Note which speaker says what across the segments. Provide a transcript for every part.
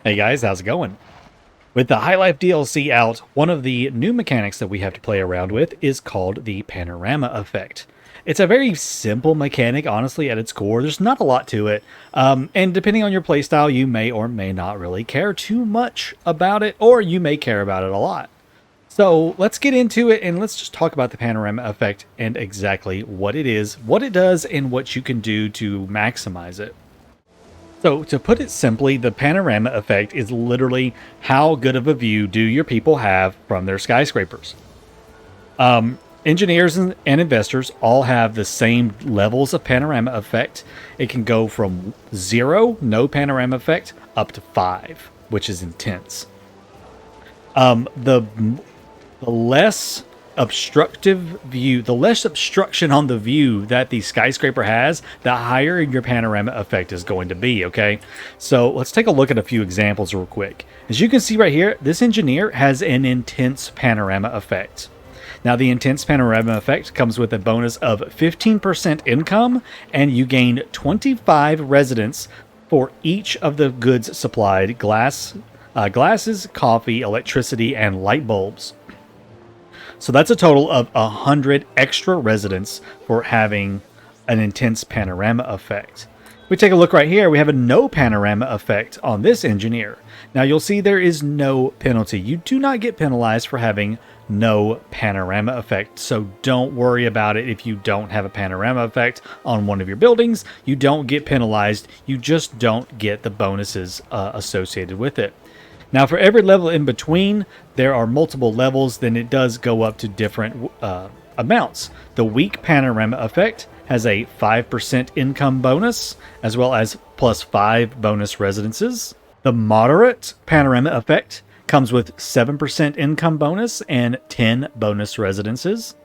Speaker 1: Hey guys, how's it going? With the High Life DLC out, one of the new mechanics that we have to play around with is called the Panorama Effect. It's a very simple mechanic, honestly, at its core. There's not a lot to it, and depending on your playstyle, you may or may not really care too much about it, or you may care about it a lot. So let's get into it and let's just talk about the Panorama Effect and exactly what it is, what it does, and what you can do to maximize it. So, to put it simply, the panorama effect is literally how good of a view do your people have from their skyscrapers. Engineers and investors all have the same levels of panorama effect. It can go from 0, no panorama effect, up to 5, which is intense. The less obstructive view, the less obstruction on the view that the skyscraper has, the higher your panorama effect is going to be, okay? So let's take a look at a few examples real quick. As you can see right here, this engineer has an intense panorama effect. Now, the intense panorama effect comes with a bonus of 15% income, and you gain 25 residents for each of the goods supplied: glasses, coffee, electricity, and light bulbs. So that's a total of 100 extra residents for having an intense panorama effect. We take a look right here. We have a no panorama effect on this engineer. Now you'll see there is no penalty. You do not get penalized for having no panorama effect. So don't worry about it if you don't have a panorama effect on one of your buildings. You don't get penalized. You just don't get the bonuses associated with it. Now, for every level in between, there are multiple levels, then it does go up to different amounts. The weak panorama effect has a 5% income bonus, as well as plus 5 bonus residences. The moderate panorama effect comes with 7% income bonus and 10 bonus residences.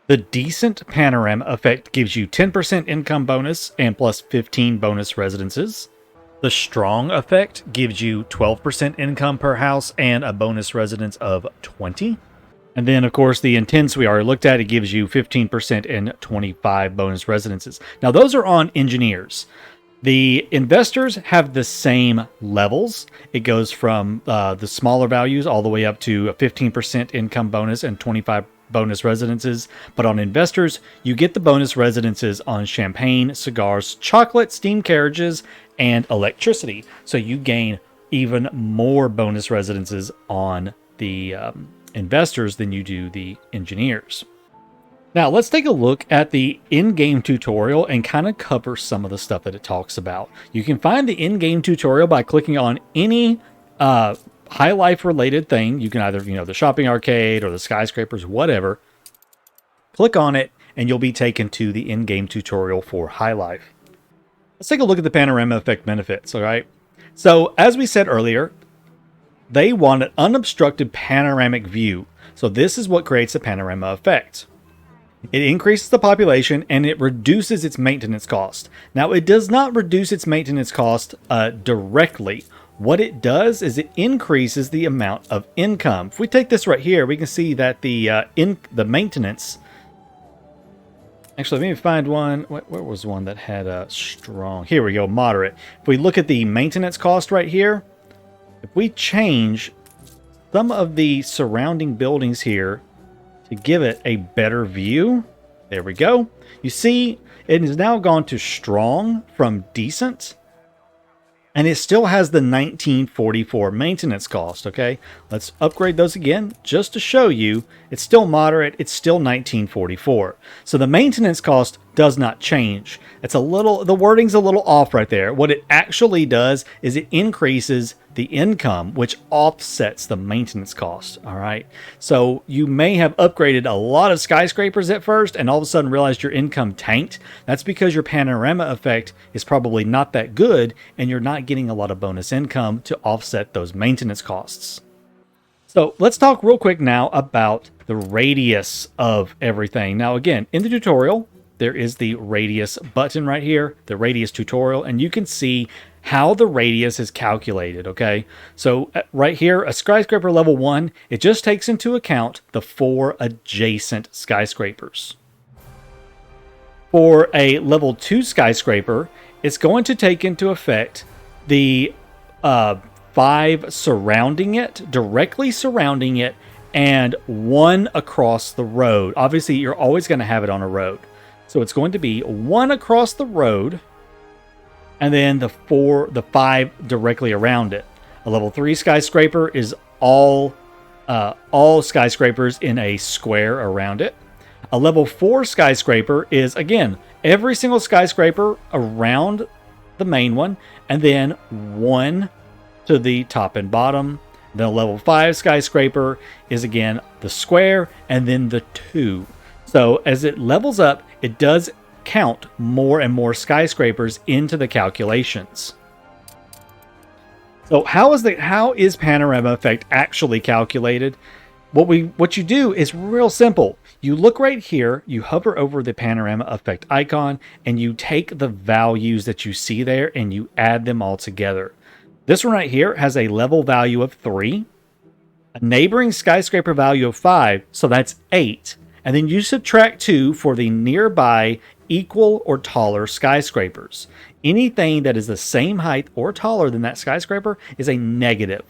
Speaker 1: The decent panorama effect gives you 10% income bonus and plus 15 bonus residences. The strong effect gives you 12% income per house and a bonus residence of 20. And then, of course, the intense we already looked at, it gives you 15% and 25 bonus residences. Now, those are on engineers. The investors have the same levels. It goes from the smaller values all the way up to a 15% income bonus and 25 bonus residences. But on investors, you get the bonus residences on champagne, cigars, chocolate, steam carriages, and electricity. So you gain even more bonus residences on the investors than you do the engineers. Now let's take a look at the in-game tutorial and kind of cover some of the stuff that it talks about. You can find the in-game tutorial by clicking on any High Life related thing. You can either, the shopping arcade or the skyscrapers, whatever. Click on it and you'll be taken to the in-game tutorial for High Life. Let's take a look at the panorama effect benefits, all right? So as we said earlier, they want an unobstructed panoramic view. So this is what creates a panorama effect. It increases the population and it reduces its maintenance cost. Now, it does not reduce its maintenance cost directly. What it does is it increases the amount of income. If we take this right here, we can see that the maintenance. Actually, let me find one. Where was one that had a strong? Here we go, moderate. If we look at the maintenance cost right here, if we change some of the surrounding buildings here to give it a better view, there we go. You see, it has now gone to strong from decent. And it still has the 1944 maintenance cost, okay? Let's upgrade those again just to show you. It's still moderate. It's still 1944. So the maintenance cost does not change. The wording's a little off right there. What it actually does is it increases the income, which offsets the maintenance cost, all right? So you may have upgraded a lot of skyscrapers at first and all of a sudden realized your income tanked. That's because your panorama effect is probably not that good and you're not getting a lot of bonus income to offset those maintenance costs. So let's talk real quick now about the radius of everything. Now, again, in the tutorial, there is the radius button right here, the radius tutorial, and you can see how the radius is calculated, okay? So right here, a skyscraper level 1, it just takes into account the 4 adjacent skyscrapers. For a level 2 skyscraper, it's going to take into effect the 5 surrounding it, directly surrounding it, and 1 across the road. Obviously, you're always going to have it on a road. So it's going to be 1 across the road, and then the 5 directly around it. A level 3 skyscraper is all skyscrapers in a square around it. A level 4 skyscraper is, again, every single skyscraper around the main one, and then 1 to the top and bottom. Then a level 5 skyscraper is, again, the square, and then the 2. So as it levels up, it does count more and more skyscrapers into the calculations. So how is Panorama Effect actually calculated? What you do is real simple. You look right here, you hover over the Panorama Effect icon, and you take the values that you see there and you add them all together. This one right here has a level value of 3, a neighboring skyscraper value of 5, so that's 8. And then you subtract 2 for the nearby equal or taller skyscrapers. Anything that is the same height or taller than that skyscraper is a negative.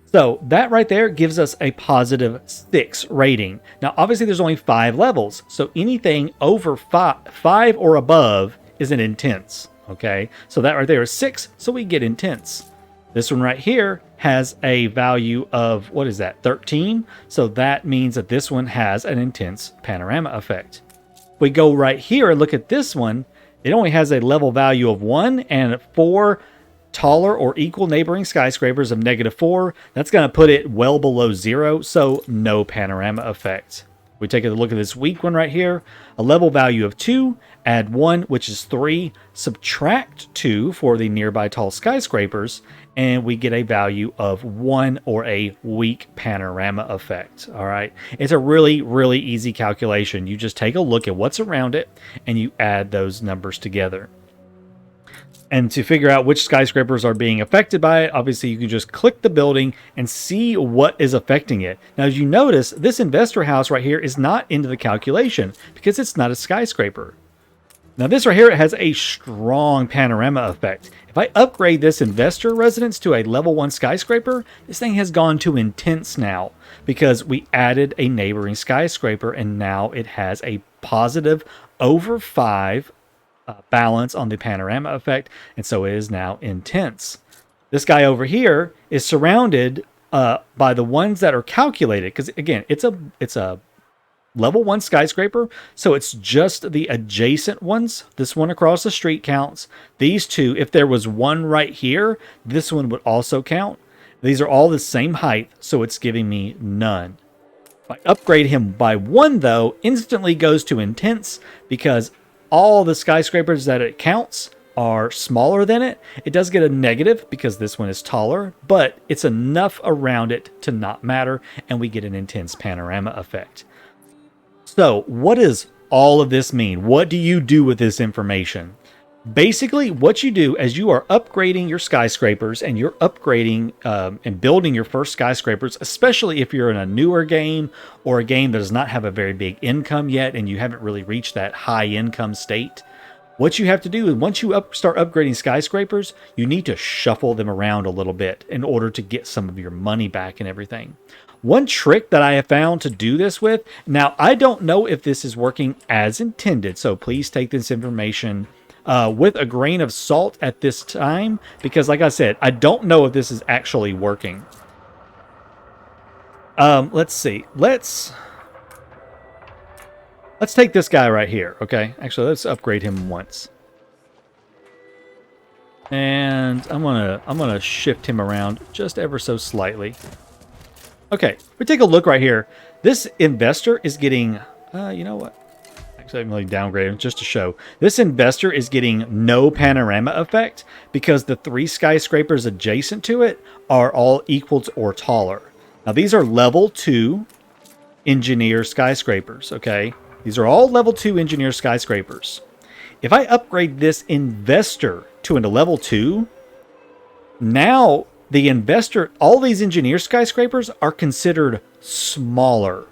Speaker 1: So that right there gives us a positive 6 rating. Now, obviously, there's only 5 levels, so anything over 5 or above is an intense. Okay, so that right there is 6, so we get intense. This one right here has a value of, what is that, 13? So that means that this one has an intense panorama effect. If we go right here and look at this one, it only has a level value of 1 and 4 taller or equal neighboring skyscrapers of -4. That's going to put it well below 0, so no panorama effect. We take a look at this weak one right here, a level value of 2, add 1, which is 3, subtract 2 for the nearby tall skyscrapers, and we get a value of 1, or a weak panorama effect. All right, it's a really, really easy calculation. You just take a look at what's around it, and you add those numbers together. And to figure out which skyscrapers are being affected by it, obviously you can just click the building and see what is affecting it. Now, as you notice, this investor house right here is not into the calculation because it's not a skyscraper. Now, this right here, it has a strong panorama effect. If I upgrade this investor residence to a level 1 skyscraper, this thing has gone to intense now because we added a neighboring skyscraper, and now it has a positive over 5 balance on the panorama effect, and so it is now intense. This guy over here is surrounded by the ones that are calculated, because again, it's a level 1 skyscraper, so it's just the adjacent ones. This one across the street counts. These two, if there was one right here, this one would also count. These are all the same height, so it's giving me none. If I upgrade him by 1, though, instantly goes to intense, because all the skyscrapers that it counts are smaller than it. It does get a negative because this one is taller, but it's enough around it to not matter, and we get an intense panorama effect. So what does all of this mean? What do you do with this information? Basically, what you do as you are upgrading your skyscrapers, and you're upgrading and building your first skyscrapers, especially if you're in a newer game or a game that does not have a very big income yet and you haven't really reached that high income state, what you have to do is once you start upgrading skyscrapers, you need to shuffle them around a little bit in order to get some of your money back and everything. One trick that I have found to do this with, now I don't know if this is working as intended, so please take this information with a grain of salt at this time, because like I said, I don't know if this is actually working. Let's see. Let's take this guy right here. Okay, actually, let's upgrade him once, and I'm gonna shift him around just ever so slightly. Okay, we take a look right here. This investor is getting, you know what? I'm really downgrading just to show. This investor is getting no panorama effect because the 3 skyscrapers adjacent to it are all equal to or taller. Now, these are level 2 engineer skyscrapers, okay? These are all level 2 engineer skyscrapers. If I upgrade this investor to a level 2, now the investor, all these engineer skyscrapers are considered smaller.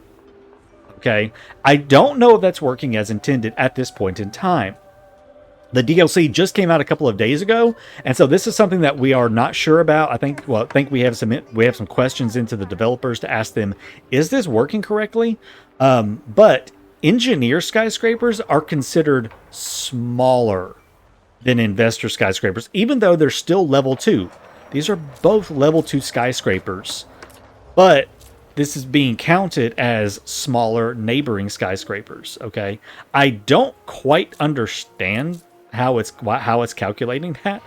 Speaker 1: Okay, I don't know if that's working as intended at this point in time. The DLC just came out a couple of days ago, and so this is something that we are not sure about. I think we have some questions into the developers to ask them, is this working correctly? But engineer skyscrapers are considered smaller than investor skyscrapers, even though they're still level 2. These are both level 2 skyscrapers, but this is being counted as smaller neighboring skyscrapers. Okay, I don't quite understand how it's calculating that,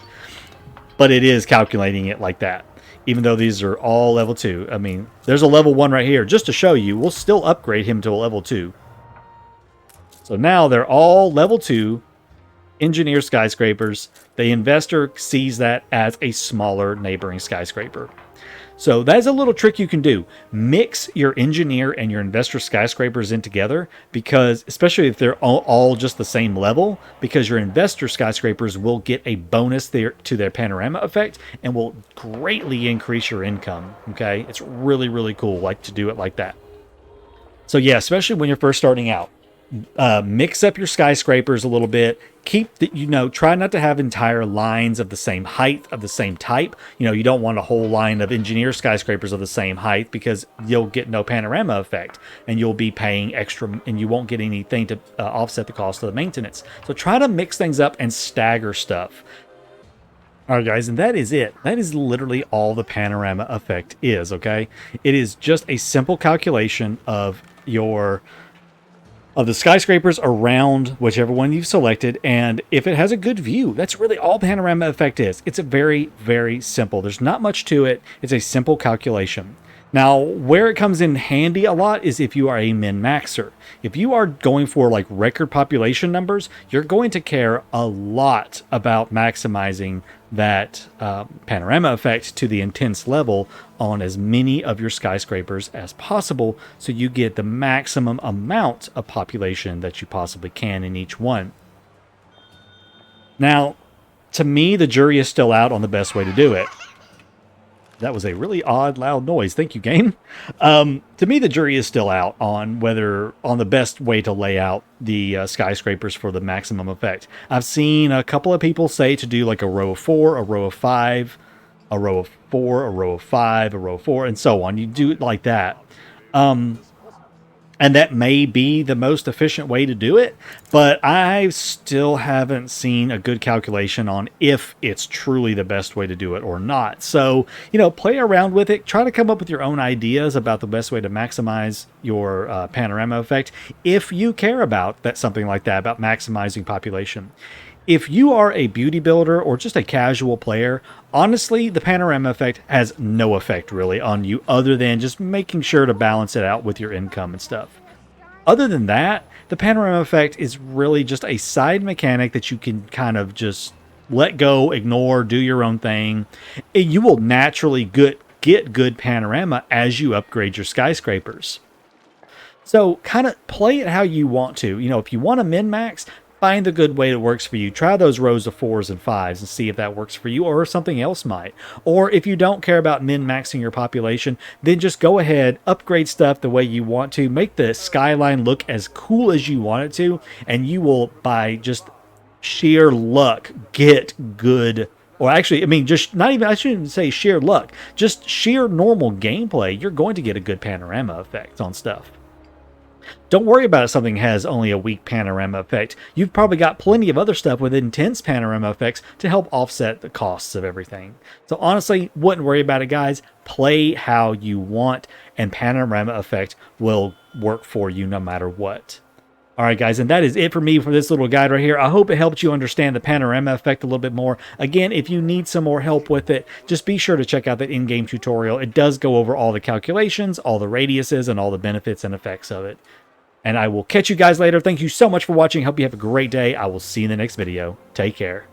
Speaker 1: but it is calculating it like that. Even though these are all level 2, I mean, there's a level 1 right here just to show you. We'll still upgrade him to a level 2. So now they're all level 2 engineer skyscrapers. The investor sees that as a smaller neighboring skyscraper. So that's a little trick you can do. Mix your engineer and your investor skyscrapers in together, because especially if they're all just the same level, because your investor skyscrapers will get a bonus there to their panorama effect and will greatly increase your income. Okay, it's really, really cool to do it like that. So yeah, especially when you're first starting out. Mix up your skyscrapers a little bit. Try not to have entire lines of the same height, of the same type. You don't want a whole line of engineer skyscrapers of the same height, because you'll get no panorama effect and you'll be paying extra and you won't get anything to offset the cost of the maintenance. So try to mix things up and stagger stuff. All right, guys, and that is it. That is literally all the panorama effect is, okay? It is just a simple calculation of the skyscrapers around whichever one you've selected, and if it has a good view. That's really all panorama effect is. It's a very, very simple. There's not much to it. It's a simple calculation. Now, where it comes in handy a lot is if you are a min-maxer. If you are going for record population numbers, you're going to care a lot about maximizing that panorama effect to the intense level on as many of your skyscrapers as possible, so you get the maximum amount of population that you possibly can in each one. Now, to me, the jury is still out on the best way to do it. That was a really odd, loud noise. Thank you, game. To me, the jury is still out on the best way to lay out the skyscrapers for the maximum effect. I've seen a couple of people say to do a row of 4, a row of 5, a row of 4, a row of 5, a row of 4, and so on. You do it like that. And that may be the most efficient way to do it, but I still haven't seen a good calculation on if it's truly the best way to do it or not. So, play around with it. Try to come up with your own ideas about the best way to maximize your panorama effect, if you care about something like that, about maximizing population. If you are a beauty builder or just a casual player, honestly, the panorama effect has no effect really on you, other than just making sure to balance it out with your income and stuff. Other than that, the panorama effect is really just a side mechanic that you can kind of just let go, ignore, do your own thing. You will naturally get good panorama as you upgrade your skyscrapers. So kind of play it how you want to. If you want to min-max, find the good way that works for you. Try those rows of 4s and 5s and see if that works for you, or something else might. Or if you don't care about min-maxing your population, then just go ahead, upgrade stuff the way you want to, make the skyline look as cool as you want it to, and you will, by just sheer luck, get good. Or actually, I shouldn't say sheer luck, just sheer normal gameplay, you're going to get a good panorama effect on stuff. Don't worry about if something has only a weak panorama effect. You've probably got plenty of other stuff with intense panorama effects to help offset the costs of everything. So honestly, wouldn't worry about it, guys. Play how you want, and panorama effect will work for you no matter what. Alright guys, and that is it for me for this little guide right here. I hope it helped you understand the panorama effect a little bit more. Again, if you need some more help with it, just be sure to check out that in-game tutorial. It does go over all the calculations, all the radiuses, and all the benefits and effects of it. And I will catch you guys later. Thank you so much for watching. Hope you have a great day. I will see you in the next video. Take care.